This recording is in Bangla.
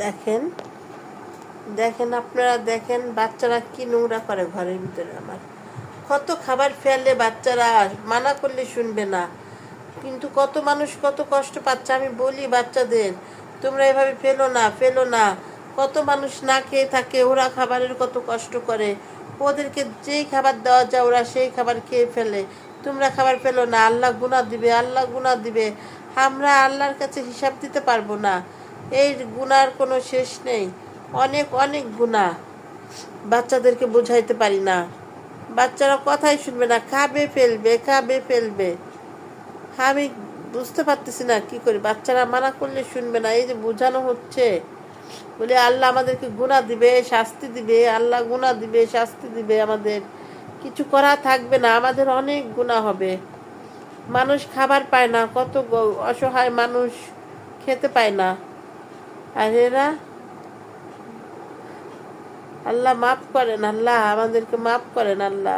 দেখেন দেখেন আপনারা দেখেন বাচ্চারা কি নোংরা করে ঘরের ভিতরে। আমার কত খাবার ফেলে বাচ্চারা, মানা করলে শুনবে না, কিন্তু কত মানুষ কত কষ্ট পাচ্ছে। আমি বলি বাচ্চাদের তোমরা এভাবে ফেলো না, ফেলো না। কত মানুষ না খেয়ে থাকে, ওরা খাবারের কত কষ্ট করে, ওদেরকে যেই খাবার দেওয়া যায় ওরা সেই খাবার খেয়ে ফেলে। তোমরা খাবার ফেলো না, আল্লাহ গুনাহ দিবে, আল্লাহ গুনাহ দিবে। আমরা আল্লাহর কাছে হিসাব দিতে পারবো না, এই গুনার কোনো শেষ নেই, অনেক অনেক গুনাহ। বাচ্চাদেরকে বোঝাইতে পারি না, বাচ্চারা কথাই শুনবে না, খাবে ফেলবে, খাবে ফেলবে। আমি বুঝতে পারতেছি না কি করি, বাচ্চারা মানা করলে শুনবে না। এই যে বোঝানো হচ্ছে, বলে আল্লাহ আমাদেরকে গুনাহ দিবে, শাস্তি দিবে, আল্লাহ গুনাহ দিবে, শাস্তি দিবে, আমাদের কিছু করা থাকবে না, আমাদের অনেক গুনাহ হবে। মানুষ খাবার পায় না, কত অসহায় মানুষ খেতে পায় না, আর এরা। আল্লাহ মাফ করেন, আল্লাহ আমাদেরকে মাফ করেন আল্লাহ।